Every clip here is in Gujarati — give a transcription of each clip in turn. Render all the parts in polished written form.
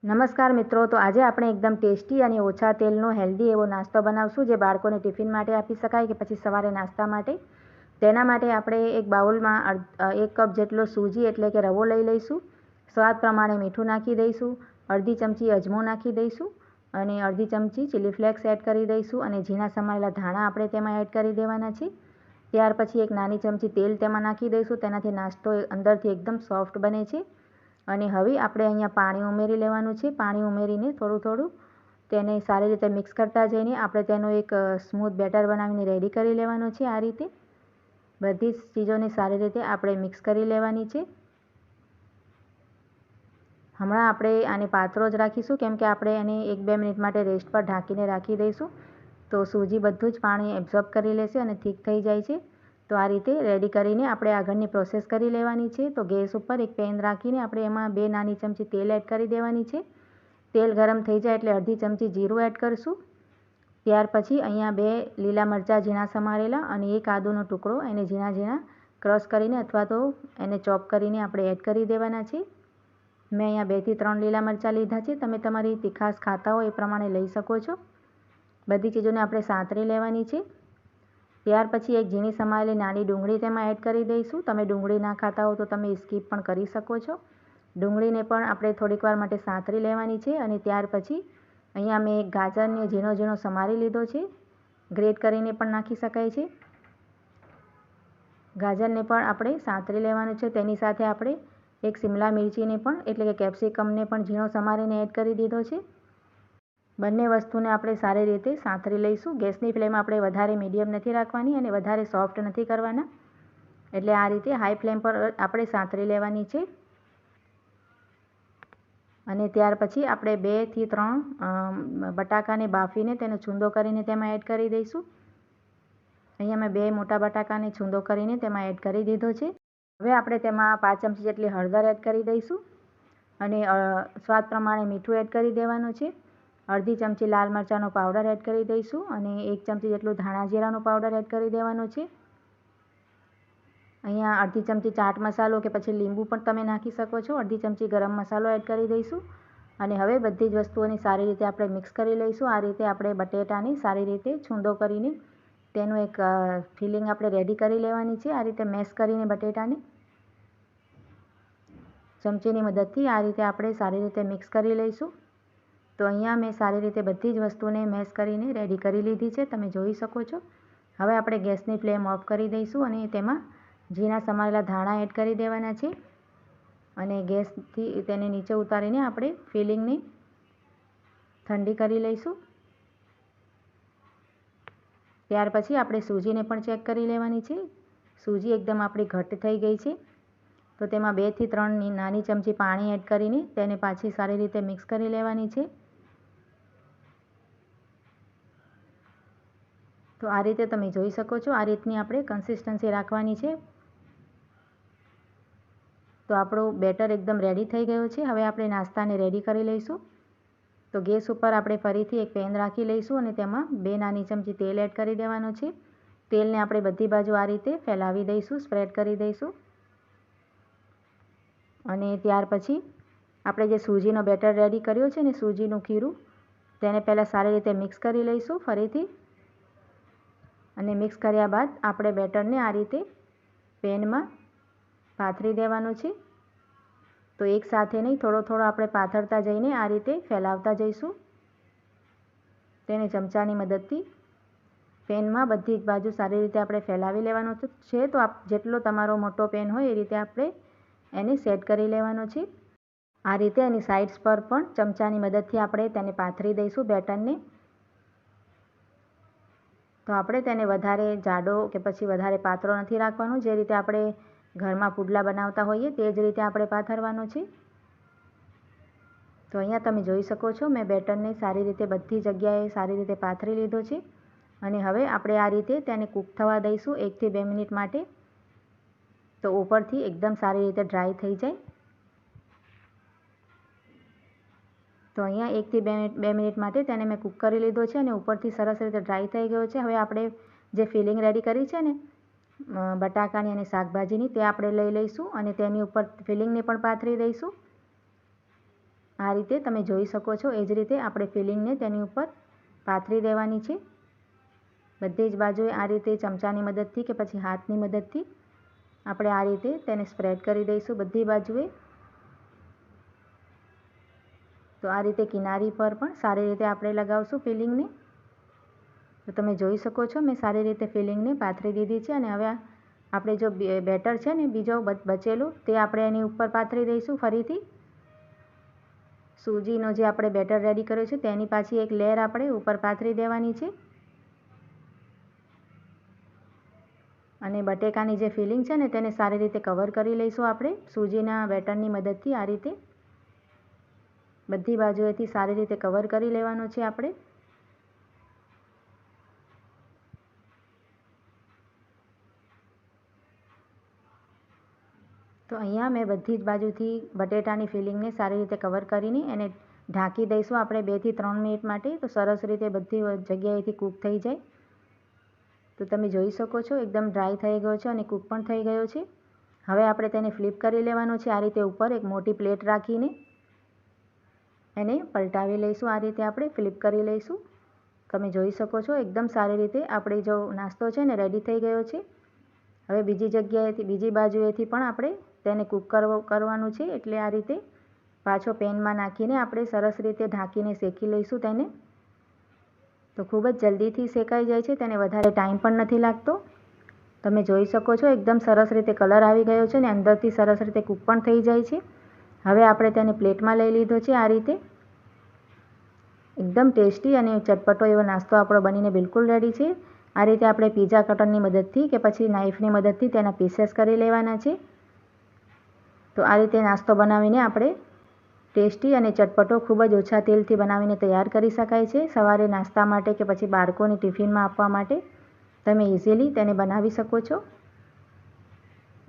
નમસ્કાર મિત્રો, તો આજે આપણે એકદમ ટેસ્ટી અને ઓછા તેલનો હેલ્ધી એવો નાસ્તો બનાવશું જે બાળકોને ટિફિન માટે આપી શકાય કે પછી સવારે નાસ્તા માટે. તેના માટે આપણે એક બાઉલમાં 1 કપ જેટલો સૂજી એટલે કે રવો લઈ લઈશું. સ્વાદ પ્રમાણે મીઠું નાખી દઈશું, અડધી ચમચી અજમો નાખી દઈશું અને અડધી ચમચી ચીલી ફ્લેક્સ એડ કરી દઈશું અને ઝીણા સમારેલા ધાણા આપણે તેમાં એડ કરી દેવાના છે. ત્યાર પછી એક નાની ચમચી તેલ તેમાં નાખી દઈશું. તેનાથી નાસ્તો અંદરથી એકદમ સોફ્ટ બને છે. અને હવે આપણે અહીંયા પાણી ઉમેરી લેવાનું છે. પાણી ઉમેરીને થોડું તેને સારી રીતે મિક્સ કરતા જઈને આપણે તેનો એક સ્મૂથ બેટર બનાવીને રેડી કરી લેવાનો છે. આ રીતે બધી જ ચીજોને સારી રીતે આપણે મિક્સ કરી લેવાની છે. હમણાં આપણે આને પાતળો જ રાખીશું કેમ કે આપણે એને 1-2 મિનિટ માટે રેસ્ટ પર ઢાંકીને રાખી દઈશું. તો સૂજી બધું જ પાણી એબ્ઝોર્બ કરી લેશે અને થીક થઈ જાય છે. તો આ રીતે રેડી કરીને આપણે આગળની પ્રોસેસ કરી લેવાની છે. તો ગેસ ઉપર એક પેન રાખીને આપણે એમાં 2 નાની ચમચી તેલ એડ કરી દેવાની છે. તેલ ગરમ થઈ જાય એટલે અડધી ચમચી જીરું એડ કરીશું. ત્યાર પછી અહીંયા 2 લીલા મરચાં ઝીણા સમારેલા અને 1 આદુનો ટુકડો એને ઝીણા ક્રશ કરીને અથવા તો એને ચોપ કરીને આપણે એડ કરી દેવાના છે. મેં અહીંયા 2 થી 3 લીલા મરચાં લીધા છે. તમે તમારી તીખાશ ખાતા હો એ પ્રમાણે લઈ શકો છો. બધી ચીજોને આપણે સાંતળી લેવાની છે. ત્યાર પછી એક ઝીણી સમારેલી નાની ડુંગળી તેમાં એડ કરી દઈશું. તમે ડુંગળી ના ખાતા હો તો તમે સ્કીપ પણ કરી શકો છો. ડુંગળીને પણ આપણે થોડીક વાર માટે સાંતળી લેવાની છે. અને ત્યાર પછી અહીંયા મેં એક ગાજરને ઝીણો સમારી લીધો છે. ગ્રેટ કરીને પણ નાખી શકાય છે. ગાજરને પણ આપણે સાંતળી લેવાનું છે. તેની સાથે આપણે એક શિમલા મિરચીને પણ એટલે કે કેપ્સિકમને પણ ઝીણો સમારીને એડ કરી દીધો છે. બંને વસ્તુને આપણે સારી રીતે સાંતળી લઈશું. ગેસની ફ્લેમ આપણે વધારે મીડિયમ નથી રાખવાની અને વધારે સોફ્ટ નથી કરવાના. એટલે આ રીતે હાઈ ફ્લેમ પર આપણે સાંતળી લેવાની છે. અને ત્યાર પછી આપણે 2 થી 3 બટાકાને બાફીને તેનો છૂંદો કરીને તેમાં એડ કરી દઈશું. અહીંયા મેં 2 મોટા બટાકાને છૂંદો કરીને તેમાં એડ કરી દીધો છે. હવે આપણે તેમાં 5 ચમચી જેટલી હળદર એડ કરી દઈશું અને સ્વાદ પ્રમાણે મીઠું એડ કરી દેવાનું છે. અડધી ચમચી લાલ મરચાંનો પાવડર એડ કરી દઈશું અને 1 ચમચી જેટલું ધાણા જીરાનો પાવડર એડ કરી દેવાનો છે. અહીંયા અડધી ચમચી ચાટ મસાલો કે પછી લીંબુ પણ તમે નાખી શકો છો. અડધી ચમચી ગરમ મસાલો એડ કરી દઈશું અને હવે બધી જ વસ્તુઓને સારી રીતે આપણે મિક્સ કરી લઈશું. આ રીતે આપણે બટેટાને સારી રીતે છૂંદો કરીને તેનું એક ફિલિંગ આપણે રેડી કરી લેવાની છે. આ રીતે મેશ કરીને બટેટાને ચમચીની મદદથી આ રીતે આપણે સારી રીતે મિક્સ કરી લઈશું. તો અહીંયા મેં સારી રીતે બધી જ વસ્તુને મેશ કરીને રેડી કરી લીધી છે. તમે જોઈ શકો છો. હવે આપણે ગેસની ફ્લેમ ઓફ કરી દઈશું અને તેમાં ઝીણા સમારેલા ધાણા એડ કરી દેવાના છે અને ગેસથી તેને નીચે ઉતારીને આપણે ફિલિંગને ઠંડી કરી લઈશું. ત્યાર પછી આપણે સૂજીને પણ ચેક કરી લેવાની છે. સૂજી એકદમ આપણી ઘટ્ટ થઈ ગઈ છે. તો તેમાં 2 થી 3 નાની ચમચી પાણી એડ કરીને તેને પાછી સારી રીતે મિક્સ કરી લેવાની છે. તો આ રીતે તમે જોઈ શકો છો. આ રીતની આપણે કન્સિસ્ટન્સી રાખવાની છે. તો આપણું બેટર એકદમ રેડી થઈ ગયું છે. હવે આપણે નાસ્તાને રેડી કરી લઈશું. તો ગેસ ઉપર આપણે ફરીથી એક પેન રાખી લઈશું અને તેમાં 2 નાની ચમચી તેલ એડ કરી દેવાનું છે. તેલને આપણે બધી બાજુ આ રીતે ફેલાવી દઈશું, સ્પ્રેડ કરી દઈશું. અને ત્યાર પછી આપણે જે સૂજીનો બેટર રેડી કર્યો છે ને સૂજીનું ખીરું, તેને પહેલાં સારી રીતે મિક્સ કરી લઈશું ફરીથી. અને મિક્સ કર્યા બાદ આપણે બેટરને આ રીતે પેનમાં પાથરી દેવાનું છે. તો એક સાથે નહીં, થોડો આપણે પાથરતા જઈને આ રીતે ફેલાવતા જઈશું. તેને ચમચાની મદદથી પેનમાં બધી જ બાજુ સારી રીતે આપણે ફેલાવી લેવાનો છે. તો જેટલો તમારો મોટો પેન હોય એ રીતે આપણે એને સેટ કરી લેવાનો છે. આ રીતે એની સાઇડ્સ પર પણ ચમચાની મદદથી આપણે તેને પાથરી દઈશું બેટરને. તો આપણે તેને વધારે જાડો કે પછી વધારે પાતળો નથી રાખવાનો. જે રીતે આપણે ઘરમાં પુડલા બનાવતા હોઈએ તે જ રીતે આપણે પાથરવાનો છે. તો અહીંયા તમે જોઈ શકો છો મેં બેટરને સારી રીતે બધી જગ્યાએ સારી રીતે પાથરી લીધો છે. અને હવે આપણે આ રીતે તેને કૂક થવા દઈશું 1 થી 2 મિનિટ માટે. તો ઉપરથી એકદમ સારી રીતે ડ્રાય થઈ જાય. તો અહીંયા 1 થી 2 મિનિટ માટે તેને મેં કૂક કરી લીધો છે અને ઉપરથી સરસ રીતે ડ્રાય થઈ ગયો છે. હવે આપણે જે ફિલિંગ રેડી કરી છે ને બટાકાની અને શાકભાજીની, તે આપણે લઈ લઈશું અને તેની ઉપર ફિલિંગને પણ પાથરી દઈશું. આ રીતે તમે જોઈ શકો છો. એ જ રીતે આપણે ફિલિંગને તેની ઉપર પાથરી દેવાની છે. બધી જ બાજુએ આ રીતે ચમચાની મદદથી કે પછી હાથની મદદથી આપણે આ રીતે તેને સ્પ્રેડ કરી દઈશું બધી બાજુએ. તો આ રીતે કિનારી પર પણ સારી રીતે આપણે લગાવશું ફિલિંગને. તો તમે જોઈ શકો છો મેં સારી રીતે ફિલિંગને પાથરી દીધી છે. અને હવે આપણે જો બેટર છે ને બીજો બચેલું તે આપણે એની ઉપર પાથરી દઈશું ફરીથી. સૂજીનો જે આપણે બેટર રેડી કર્યો છે તેની પાછી એક લેયર આપણે ઉપર પાથરી દેવાની છે. અને બટેકાની જે ફિલિંગ છે ને તેને સારી રીતે કવર કરી લઈશું આપણે સૂજીના બેટરની મદદથી. આ રીતે બધી બાજુએથી સારી રીતે કવર કરી લેવાનો છે આપણે. તો અહીંયા મેં બધી જ બાજુથી બટેટાની ફિલિંગને સારી રીતે કવર કરીને એને ઢાંકી દઈશું આપણે 2 થી 3 મિનિટ માટે. તો સરસ રીતે બધી જગ્યાએથી કૂક થઈ જાય. તો તમે જોઈ શકો છો એકદમ ડ્રાય થઈ ગયો છે અને કૂક પણ થઈ ગયો છે. હવે આપણે તેને ફ્લિપ કરી લેવાનો છે. આ રીતે ઉપર એક મોટી પ્લેટ રાખીને એને પલટાવી લઈશું. આ રીતે આપણે ફ્લિપ કરી લઈશું. તમે જોઈ શકો છો એકદમ સારી રીતે આપણે જો નાસ્તો છે ને રેડી થઈ ગયો છે. હવે બીજી બાજુએથી પણ આપણે તેને કૂક કરવાનું છે. એટલે આ રીતે પાછો પેનમાં નાખીને આપણે સરસ રીતે ઢાંકીને શેકી લઈશું તેને. તો ખૂબ જ જલ્દીથી શેકાઈ જાય છે. તેને વધારે ટાઈમ પણ નથી લાગતો. તમે જોઈ શકો છો એકદમ સરસ રીતે કલર આવી ગયો છે અને અંદરથી સરસ રીતે કૂક પણ થઈ જાય છે. હવે આપણે તેને પ્લેટમાં લઈ લીધો છે. આ રીતે એકદમ ટેસ્ટી અને ચટપટો એવો નાસ્તો આપણો બનીને બિલકુલ રેડી છે. આ રીતે આપણે પીઝા કટરની મદદથી કે પછી નાઈફની મદદથી તેના પીસેસ કરી લેવાના છે. તો આ રીતે નાસ્તો બનાવીને આપણે ટેસ્ટી અને ચટપટો ખૂબ જ ઓછા તેલથી બનાવીને તૈયાર કરી શકાય છે. સવારે નાસ્તા માટે કે પછી બાળકોને ટિફિનમાં આપવા માટે તમે ઇઝીલી તેને બનાવી શકો છો.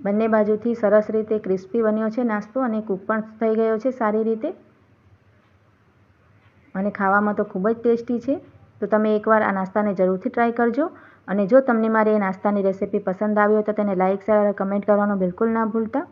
બંને બાજુથી સરસ રીતે ક્રિસ્પી બન્યો છે નાસ્તો અને કૂક પણ થઈ ગયો છે સારી રીતે. અને ખાવામાં તો ખૂબ જ ટેસ્ટી છે. તો તમે એકવાર આ નાસ્તાને જરૂરથી ટ્રાય કરજો. અને જો તમને મારી એ નાસ્તાની રેસિપી પસંદ આવી હોય તો તેને લાઇક, શેર અને કમેન્ટ કરવાનું બિલકુલ ના ભૂલતા.